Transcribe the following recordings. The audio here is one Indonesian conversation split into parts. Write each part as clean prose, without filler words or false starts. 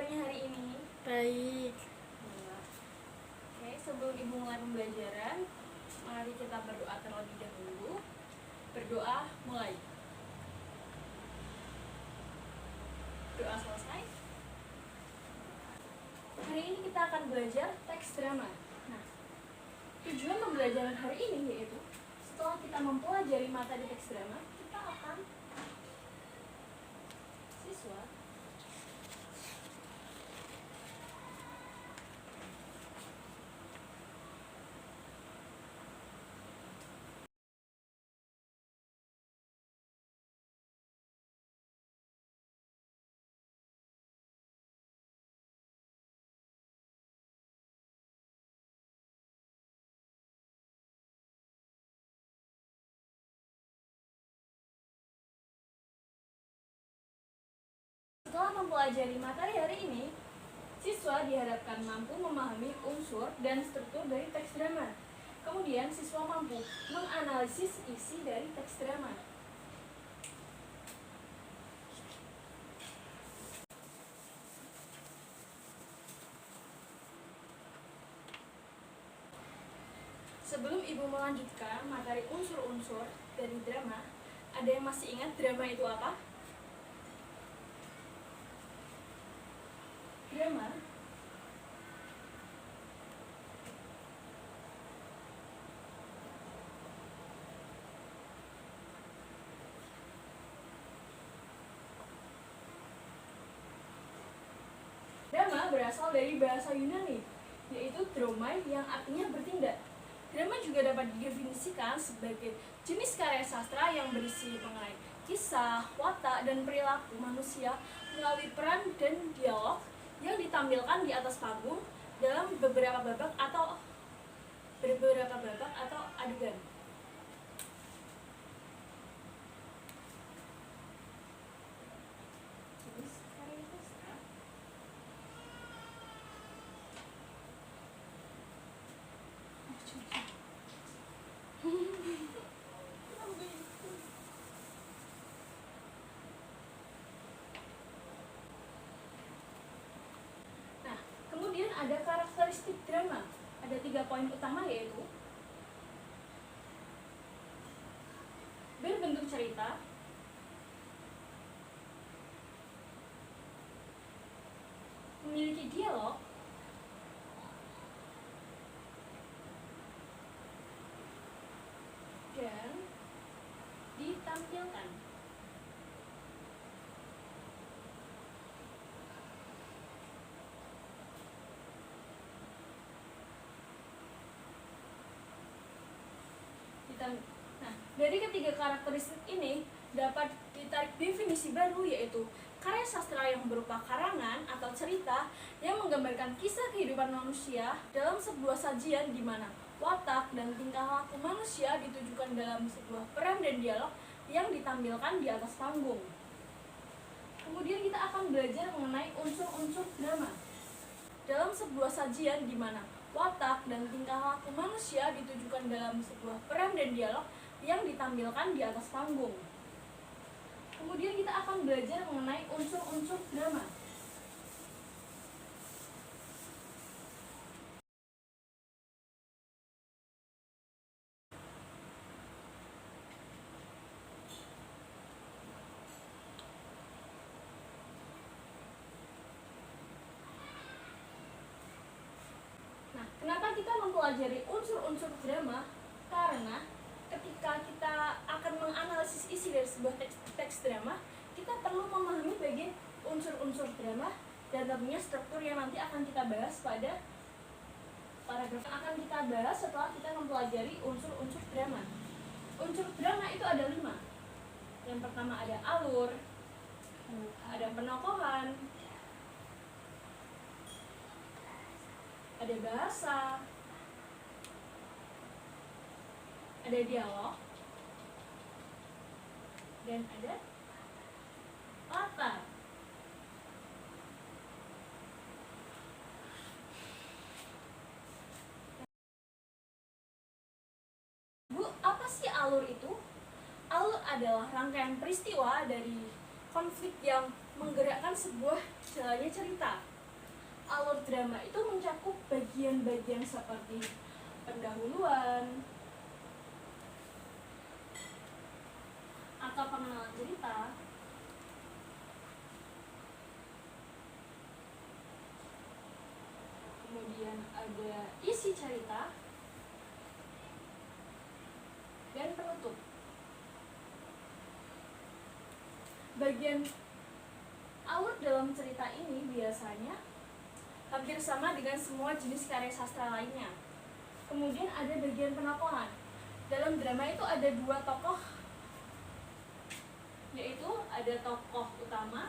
kabarnya hari ini? Baik. Oke, sebelum Ibu mulai pembelajaran, mari kita berdoa terlebih dahulu. Berdoa mulai. Doa selesai. Hari ini kita akan belajar teks drama. Nah, tujuan pembelajaran hari ini yaitu setelah kita mempelajari materi teks drama, kita akan siswa setelah mempelajari materi hari ini, siswa diharapkan mampu memahami unsur dan struktur dari teks drama. Kemudian, siswa mampu menganalisis isi dari teks drama. Sebelum Ibu melanjutkan materi unsur-unsur dari drama, ada yang masih ingat drama itu apa? Drama berasal dari bahasa Yunani, yaitu dromai yang artinya bertindak. Drama juga dapat didefinisikan sebagai jenis karya sastra yang berisi mengenai kisah, watak, dan perilaku manusia melalui peran dan dialog yang ditampilkan di atas panggung dalam beberapa babak atau adegan. Nah, kemudian ada karakteristik drama. Ada 3 poin utama, yaitu berbentuk cerita, memiliki dialog, dan ditampilkan. Nah, dari ketiga karakteristik ini dapat ditarik definisi baru, yaitu karya sastra yang berupa karangan atau cerita yang menggambarkan kisah kehidupan manusia dalam sebuah sajian di mana watak dan tingkah laku manusia ditujukan dalam sebuah peran dan dialog yang ditampilkan di atas panggung. Kemudian kita akan belajar mengenai unsur-unsur drama. Dalam sebuah sajian di mana watak dan tingkah laku manusia ditujukan dalam sebuah peran dan dialog yang ditampilkan di atas panggung. Kemudian kita akan belajar mengenai unsur-unsur drama. Nah, kenapa kita mempelajari unsur-unsur drama? Karena ketika kita akan menganalisis isi dari sebuah teks drama, kita perlu memahami bagian unsur-unsur drama dan tentunya struktur yang nanti akan kita bahas pada paragraf yang akan kita bahas setelah kita mempelajari unsur-unsur drama. Unsur drama itu ada 5. Yang pertama ada alur, ada penokohan, ada bahasa, ada dialog, dan ada latar. Bu, apa sih alur itu? Alur adalah rangkaian peristiwa dari konflik yang menggerakkan sebuah jalannya cerita. alur drama itu mencakup bagian-bagian seperti pendahuluan atau pengenalan cerita, kemudian ada isi cerita, dan penutup. Bagian alur dalam cerita ini biasanya hampir sama dengan semua jenis karya sastra lainnya. Kemudian ada bagian penokohan. Dalam drama itu ada dua tokoh, yaitu ada tokoh utama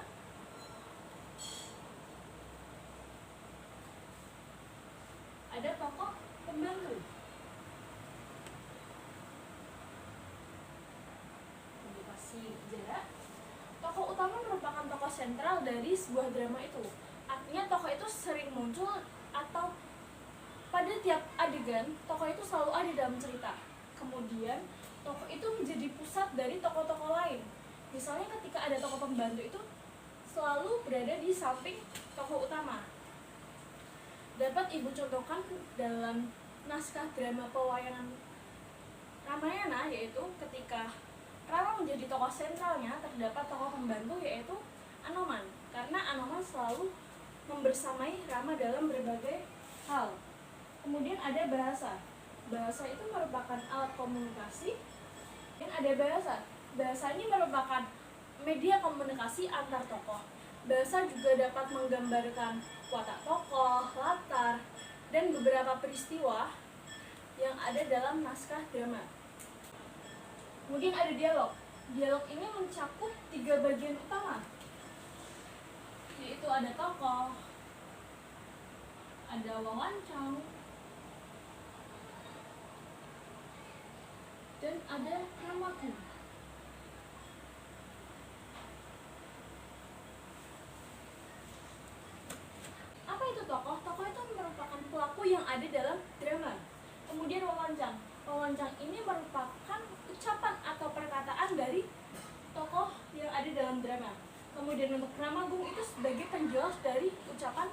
ada tokoh pembantu. Edukasi jarak. Tokoh utama merupakan tokoh sentral dari sebuah drama itu. Artinya tokoh itu sering muncul atau pada tiap adegan tokoh itu selalu ada dalam cerita. Kemudian tokoh itu menjadi pusat dari tokoh-tokoh lain. Misalnya ketika ada tokoh pembantu itu selalu berada di samping tokoh utama. Dapat Ibu contohkan dalam naskah drama pewayangan Ramayana, yaitu ketika Rama menjadi tokoh sentralnya, terdapat tokoh pembantu yaitu Anoman, karena Anoman selalu membersamai Rama dalam berbagai hal. Kemudian ada bahasa. Bahasa itu merupakan alat komunikasi, dan ada bahasa. Bahasa ini merupakan media komunikasi antar tokoh. Bahasa juga dapat menggambarkan watak tokoh, latar, dan beberapa peristiwa yang ada dalam naskah drama. Kemudian ada dialog. Dialog ini mencakup 3 bagian utama, yaitu ada tokoh, ada wawancang, dan ada kramaku. Apa itu tokoh? Tokoh itu merupakan pelaku yang ada dalam drama. Kemudian wawancang. Wawancang ini merupakan ucapan atau perkataan dari tokoh yang ada dalam drama. Kemudian untuk kramagung itu sebagai penjelas dari ucapan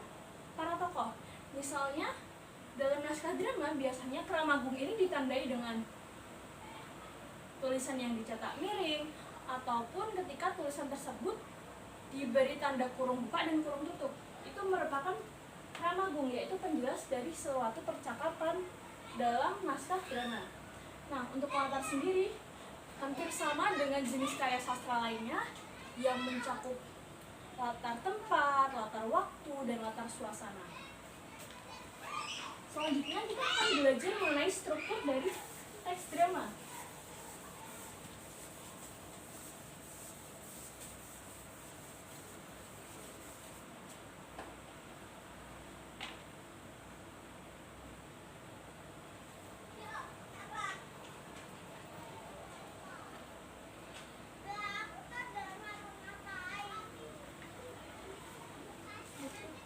para tokoh. Misalnya dalam naskah drama biasanya kramagung ini ditandai dengan tulisan yang dicetak miring, ataupun ketika tulisan tersebut diberi tanda kurung buka dan kurung tutup. Itu merupakan kramagung, yaitu penjelas dari suatu percakapan dalam naskah drama. Nah, untuk latar sendiri hampir sama dengan jenis karya sastra lainnya yang mencakup latar tempat, latar waktu, dan latar suasana. Selanjutnya kita akan belajar mengenai struktur dari teks drama.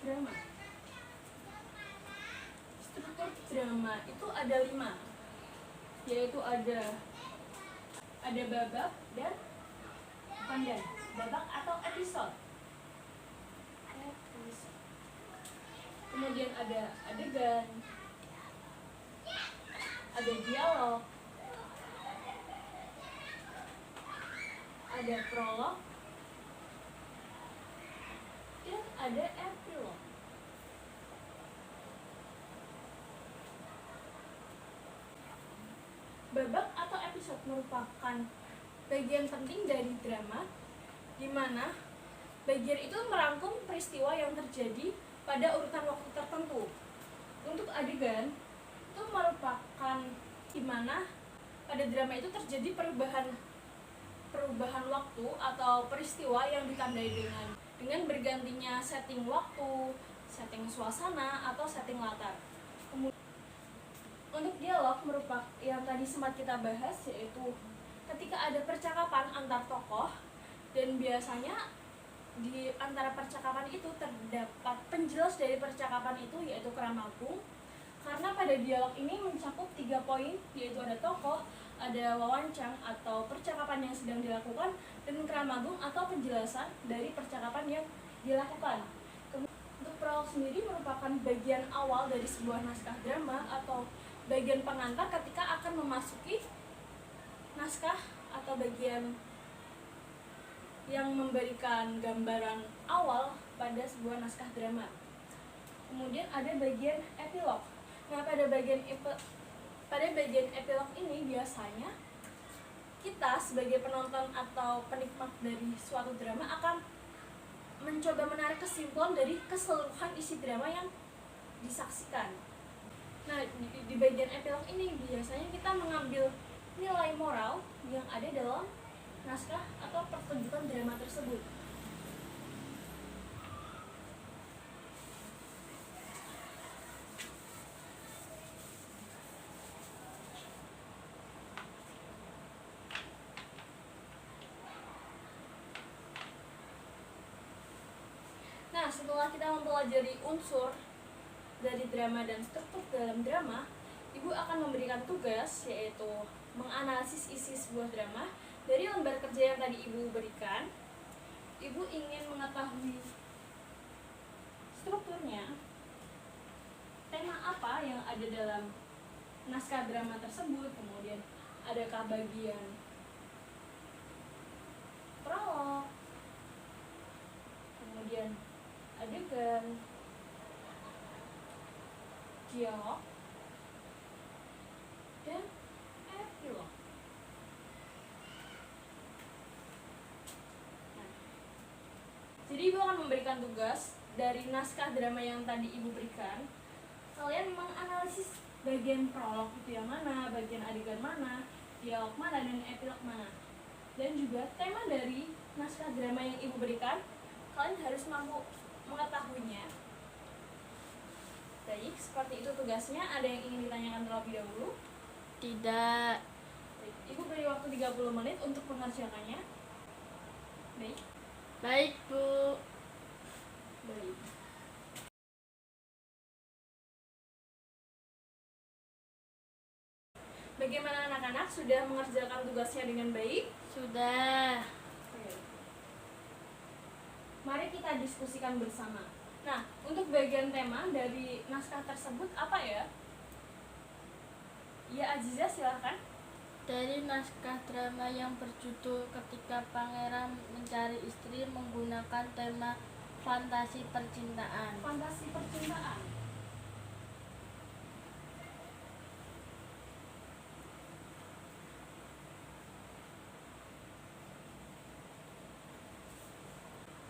Drama. Struktur drama itu ada 5, yaitu ada babak dan pandan. Babak atau episode. Kemudian ada adegan, ada dialog, ada prolog, dan ada epilog. Babak atau episode merupakan bagian penting dari drama, di mana bagian itu merangkum peristiwa yang terjadi pada urutan waktu tertentu. Untuk adegan itu merupakan di mana pada drama itu terjadi perubahan waktu atau peristiwa yang ditandai dengan bergantinya setting waktu, setting suasana, atau setting latar. Untuk dialog merupakan yang tadi sempat kita bahas, yaitu ketika ada percakapan antar tokoh, dan biasanya di antara percakapan itu terdapat penjelas dari percakapan itu, yaitu kramagung. Karena pada dialog ini mencakup 3 poin, yaitu ada tokoh, ada wawancang atau percakapan yang sedang dilakukan, dan kramagung atau penjelasan dari percakapan yang dilakukan. Untuk prolog sendiri merupakan bagian awal dari sebuah naskah drama atau bagian pengantar ketika akan memasuki naskah atau bagian yang memberikan gambaran awal pada sebuah naskah drama. Kemudian ada bagian epilog. Nah, pada bagian epilog ini biasanya kita sebagai penonton atau penikmat dari suatu drama akan mencoba menarik kesimpulan dari keseluruhan isi drama yang disaksikan. Nah, di bagian epilog ini biasanya kita mengambil nilai moral yang ada dalam naskah atau pertunjukan drama tersebut. Nah, setelah kita mempelajari unsur dari drama dan struktur dalam drama, Ibu akan memberikan tugas, yaitu menganalisis isi sebuah drama. Dari lembar kerja yang tadi Ibu berikan, Ibu ingin mengetahui strukturnya, tema apa yang ada dalam naskah drama tersebut, kemudian adakah bagian prolog, kemudian adegan, dialog, dan epilog. Jadi Ibu akan memberikan tugas dari naskah drama yang tadi Ibu berikan. Kalian menganalisis bagian prolog itu yang mana, bagian adegan mana, dialog mana, dan epilog mana. Dan juga tema dari naskah drama yang Ibu berikan, kalian harus mampu mengetahuinya. Baik, seperti itu tugasnya. Ada yang ingin ditanyakan terlebih dahulu? Tidak. Baik, Ibu beri waktu 30 menit untuk mengerjakannya. Baik. Baik, Bu. Baik. Bagaimana anak-anak, sudah mengerjakan tugasnya dengan baik? Sudah. Oke. Mari kita diskusikan bersama. Nah, untuk bagian tema dari naskah tersebut apa ya? Ya, Aziza, silahkan. Dari naskah drama yang berjudul Ketika Pangeran Mencari Istri menggunakan tema fantasi percintaan. Fantasi percintaan.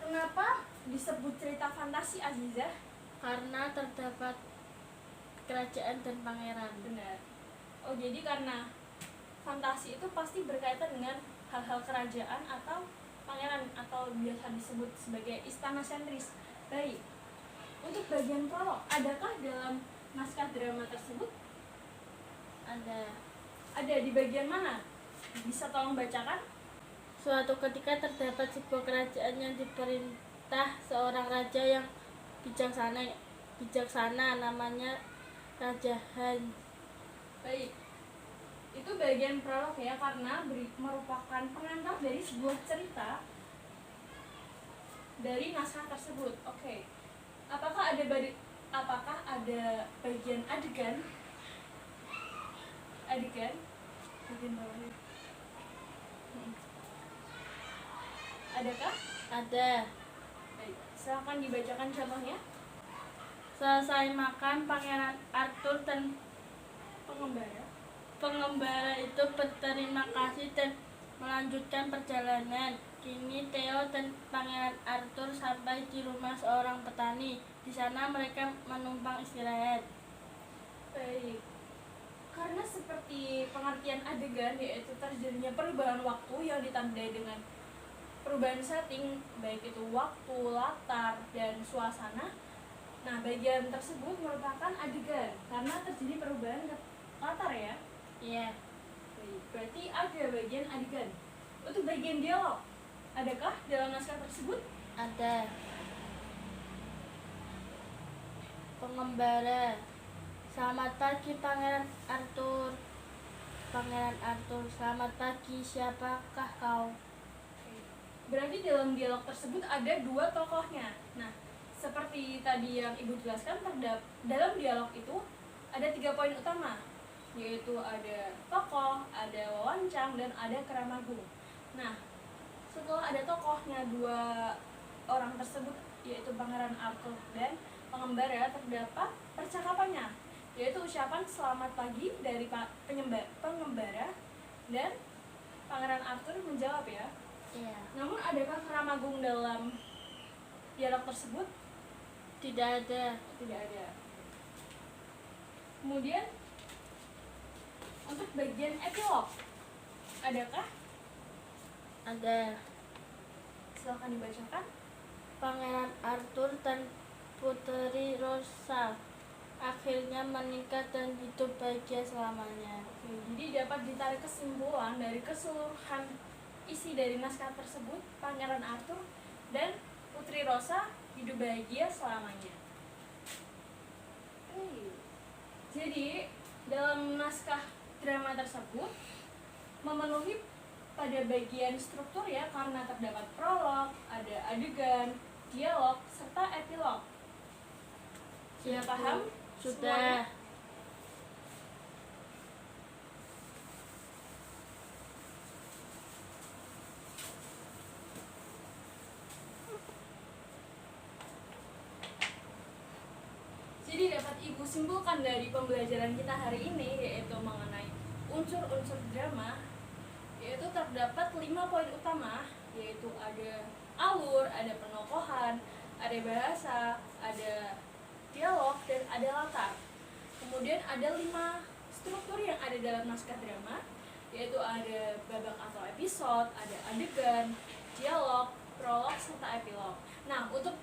Kenapa disebut cerita fantasi, Aziza? Karena terdapat kerajaan dan pangeran. Benar. Oh, jadi karena fantasi itu pasti berkaitan dengan hal-hal kerajaan atau pangeran, atau biasa disebut sebagai istana sentris. Baik. Untuk bagian prolog, adakah dalam naskah drama tersebut? Ada. Ada di bagian mana? Bisa tolong bacakan? Suatu ketika terdapat sebuah kerajaan yang diperintah seorang raja yang bijaksana namanya Raja Han. Baik. Itu bagian prolog ya, karena merupakan pengantar dari sebuah cerita dari naskah tersebut. Oke. Apakah ada bagian adegan? Adegan? Bagian bawahnya. Adakah? Ada. Baik. Silakan dibacakan contohnya. Selesai makan, Pangeran Arthur dan pengembara itu berterima kasih dan melanjutkan perjalanan. Kini Theo dan Pangeran Arthur sampai di rumah seorang petani. Di sana mereka menumpang istirahat. Baik. Karena seperti pengertian adegan, yaitu terjadinya perubahan waktu yang ditandai dengan perubahan setting, baik itu waktu, latar, dan suasana. Nah, bagian tersebut merupakan adegan karena terjadi perubahan latar ya. Iya. Baik, berarti ada bagian adegan. Untuk bagian dialog, adakah dalam naskah tersebut? Ada. Pengembara. Selamat pagi Pangeran Arthur. Pangeran Arthur, selamat pagi. Siapakah kau? Berarti dalam dialog tersebut ada dua tokohnya. Nah, seperti tadi yang Ibu jelaskan, dalam dialog itu ada 3 poin utama, yaitu ada tokoh, ada wawancang, dan ada keramagung. Nah, setelah ada tokohnya dua orang tersebut, yaitu Pangeran Arthur dan pengembara, terdapat percakapannya, yaitu ucapan selamat pagi dari pengembara, dan Pangeran Arthur menjawab ya. Iya. Namun adakah keramagung dalam dialog tersebut? Tidak ada. Tidak ada. Kemudian untuk bagian epilog, adakah? Ada. Silakan dibacakan. Pangeran Arthur dan Putri Rosa akhirnya menikah dan hidup bahagia selamanya. Oke, jadi dapat ditarik kesimpulan dari keseluruhan isi dari naskah tersebut, Pangeran Arthur dan Putri Rosa hidup bahagia selamanya. Jadi dalam naskah drama tersebut memenuhi pada bagian struktur ya, karena terdapat prolog, ada adegan, dialog, serta epilog. Sudah paham? Sudah. Semuanya? Jadi dapat Ibu simpulkan dari pembelajaran kita hari ini, yaitu mengenai unsur-unsur drama, yaitu terdapat 5 poin utama, yaitu ada alur, ada penokohan, ada bahasa, ada dialog, dan ada latar. Kemudian ada 5 struktur yang ada dalam naskah drama, yaitu ada babak atau episode, ada adegan, dialog, prolog, serta epilog. Nah, untuk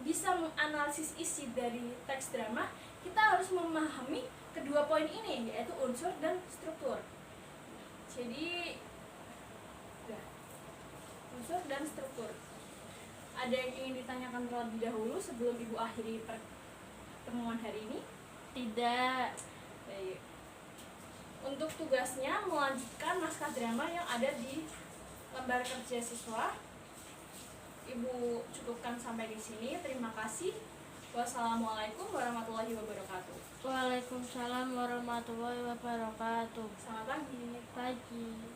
bisa menganalisis isi dari teks drama, kita harus memahami kedua poin ini, yaitu unsur dan struktur. Jadi unsur dan struktur. Ada yang ingin ditanyakan terlebih dahulu sebelum Ibu akhiri pertemuan hari ini? Tidak. Baik. Untuk tugasnya melanjutkan naskah drama yang ada di lembar kerja siswa. Ibu cukupkan sampai di sini. Terima kasih. Wassalamualaikum warahmatullahi wabarakatuh. Waalaikumsalam warahmatullahi wabarakatuh. Selamat pagi. Pagi.